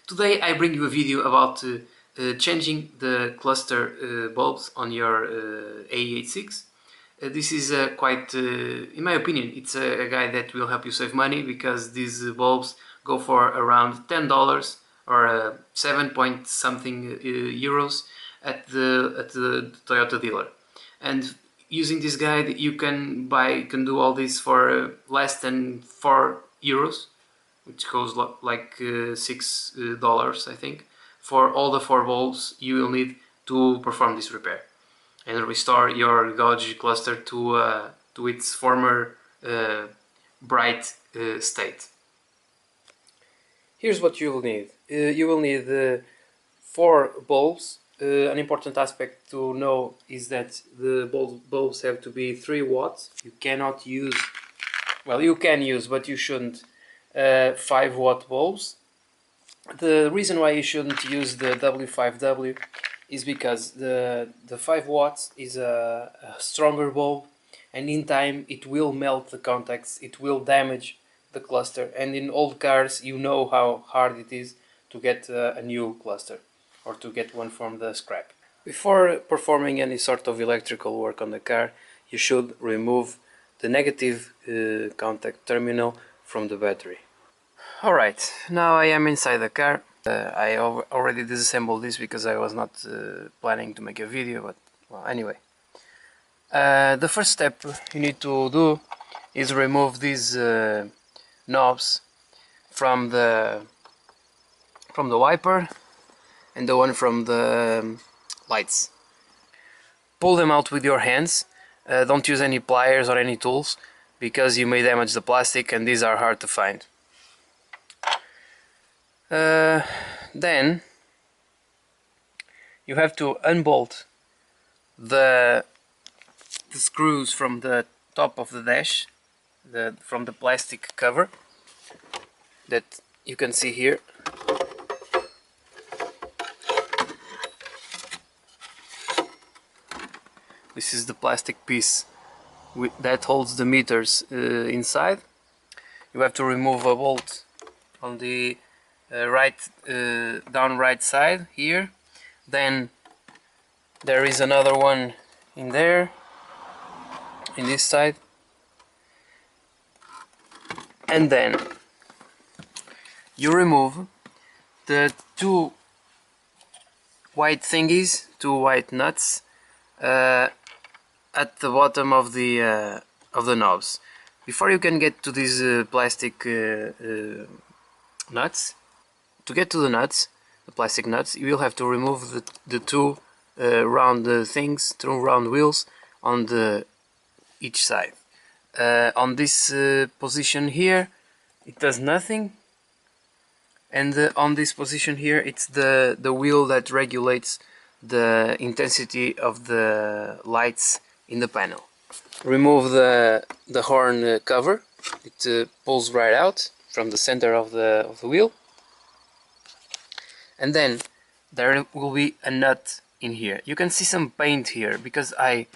Today I bring you a video about changing the cluster bulbs on your AE86. This is quite, in my opinion, it's a guide that will help you save money, because these bulbs go for around $10 or 7 point something euros at the Toyota dealer. And using this guide you can do all this for less than 4 euros, which goes like $6 I think, for all the 4 bulbs you will need to perform this repair and restore your gauge cluster to its former bright state. Here's what you will need. You will need 4 bulbs. An important aspect to know is that the bulbs have to be 3 watts. You cannot use, well, you can use, but you shouldn't, 5-watt bulbs. The reason why you shouldn't use the W5W is because the 5 watts is a stronger bulb, and in time it will melt the contacts, it will damage the cluster, and in old cars you know how hard it is to get a new cluster or to get one from the scrap. Before performing any sort of electrical work on the car, you should remove the negative contact terminal from the battery. Alright, now I am inside the car. I already disassembled this because I was not planning to make a video, but well, anyway. The first step you need to do is remove these knobs from the wiper and the one from the lights. Pull them out with your hands. Don't use any pliers or any tools, because you may damage the plastic and these are hard to find. Then you have to unbolt the screws from the top of the dash, from the plastic cover that you can see here. This is the plastic piece that holds the meters inside. You have to remove a bolt on the down right side here. Then there is another one in there, in this side, and then you remove the 2 white thingies, 2 white nuts at the bottom of the knobs. Before you can get to these plastic nuts, to get to the nuts, the plastic nuts, you will have to remove the 2 round things, 2 round wheels on each side. On this position here it does nothing, and on this position here it's the wheel that regulates the intensity of the lights in the panel. Remove the horn cover. It pulls right out from the center of the wheel, and then there will be a nut in here. You can see some paint here because I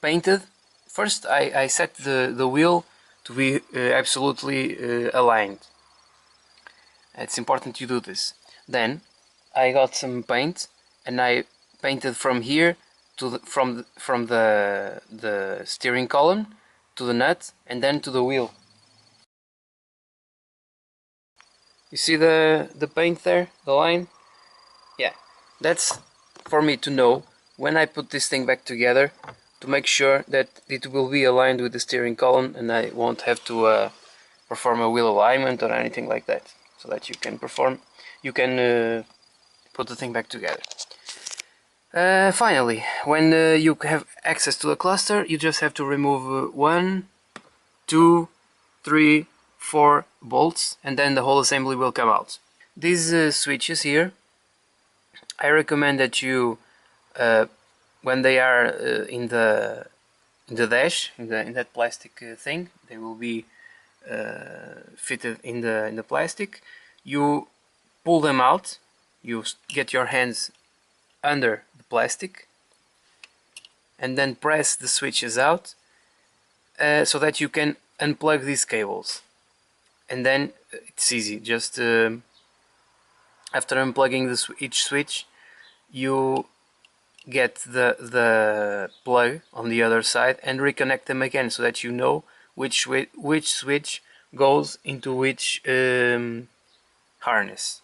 painted. First I set the wheel to be absolutely aligned. It's important you do this. Then I got some paint and I painted from here to from the steering column to the nut and then to the wheel. You see the paint there, the line? Yeah, that's for me to know when I put this thing back together, to make sure that it will be aligned with the steering column and I won't have to perform a wheel alignment or anything like that, so that you can put the thing back together. Finally, when you have access to the cluster, you just have to remove 1, 2, 3, 4 bolts, and then the whole assembly will come out. These switches here, I recommend that you, when they are in the dash, in that plastic thing, they will be fitted in the plastic. You pull them out. You get your hands under the plastic and then press the switches out so that you can unplug these cables, and then it's easy. Just After unplugging each switch, you get the plug on the other side and reconnect them again, so that you know which switch goes into which harness.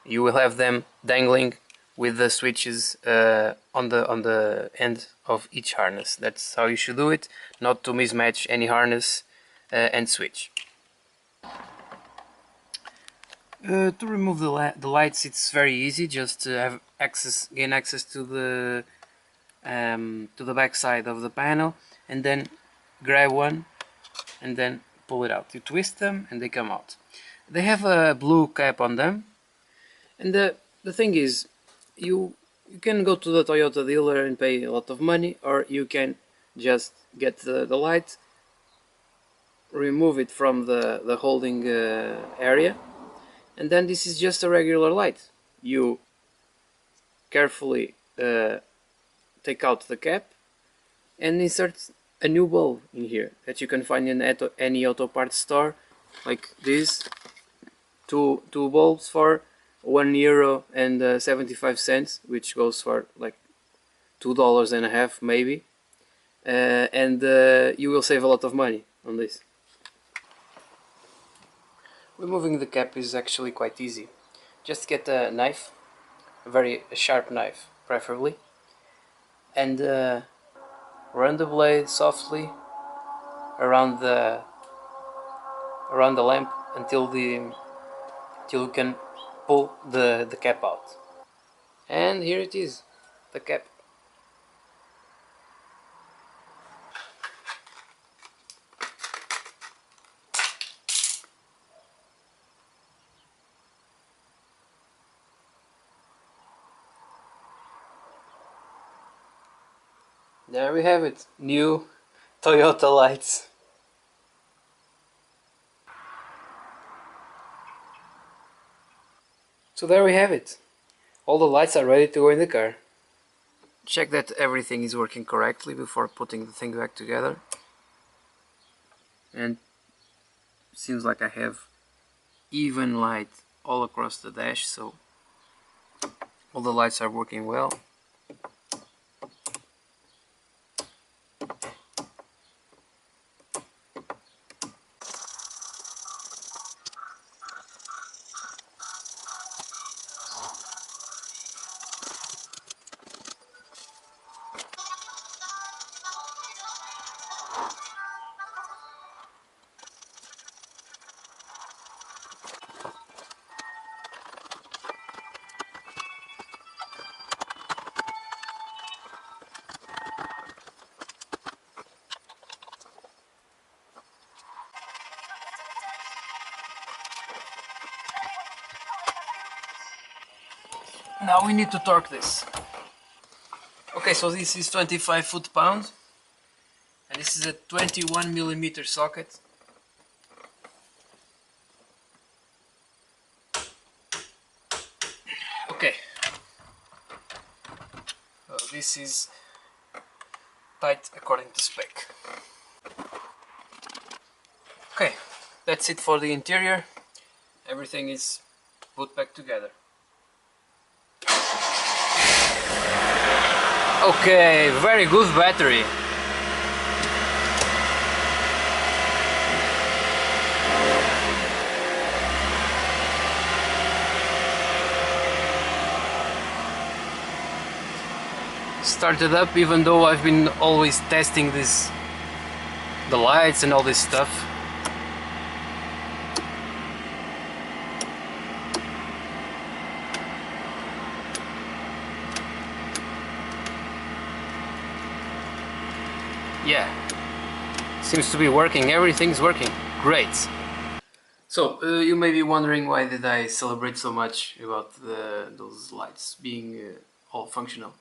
You will have them dangling with the switches on the end of each harness. That's how you should do it, not to mismatch any harness and switch. To remove the lights, it's very easy. Just to have gain access to the back side of the panel, and then grab one and then pull it out. You twist them and they come out. They have a blue cap on them, and the thing is, you can go to the Toyota dealer and pay a lot of money, or you can just get the light, remove it from the holding area, and then this is just a regular light. You carefully take out the cap and insert a new bulb in here that you can find in any auto parts store, like this. Two bulbs for €1 and 75 cents, which goes for like $2.50 maybe, and you will save a lot of money on this. Removing the cap is actually quite easy. Just get a knife, a very sharp knife preferably, and run the blade softly around the lamp until you can pull the cap out. And here it is, the cap. There we have it, new Toyota lights. So there we have it. All the lights are ready to go in the car. Check that everything is working correctly before putting the thing back together. And seems like I have even light all across the dash, so all the lights are working well. Now we need to torque this. Okay, so this is 25 foot-pounds, and this is a 21mm socket. Okay, so this is tight according to spec. Okay, that's it for the interior. Everything is put back together. Okay, very good battery. Started up, even though I've been always testing the lights and all this stuff. Yeah, seems to be working. Everything's working great. So you may be wondering, why did I celebrate so much about those lights being all functional.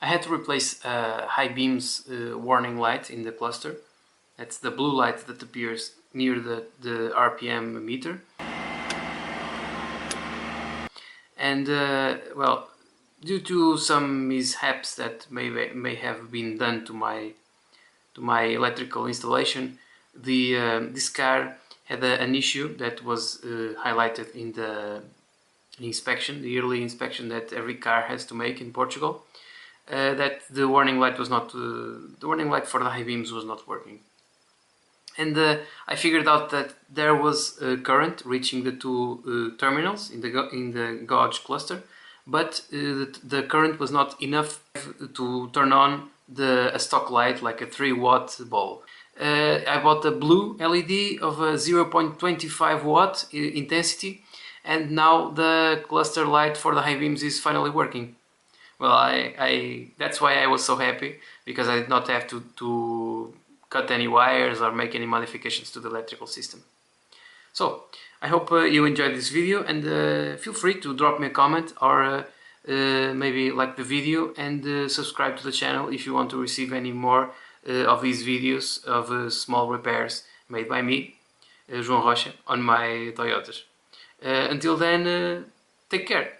I had to replace high beams warning light in the cluster. That's the blue light that appears near the RPM meter. And well, due to some mishaps that may have been done to my electrical installation, this car had an issue that was highlighted in inspection, the yearly inspection that every car has to make in Portugal, that the warning light was not, the warning light for the high beams was not working. And I figured out that there was current reaching the two terminals in the gauge cluster, but the current was not enough to turn on a stock light like a 3-watt bulb. I bought a blue LED of a 0.25 watt intensity, and now the cluster light for the high beams is finally working. Well, that's why I was so happy, because I did not have to cut any wires or make any modifications to the electrical system. So, I hope you enjoyed this video, and feel free to drop me a comment or maybe like the video, and subscribe to the channel if you want to receive any more of these videos of small repairs made by me, João Rocha, on my Toyotas. Until then, take care.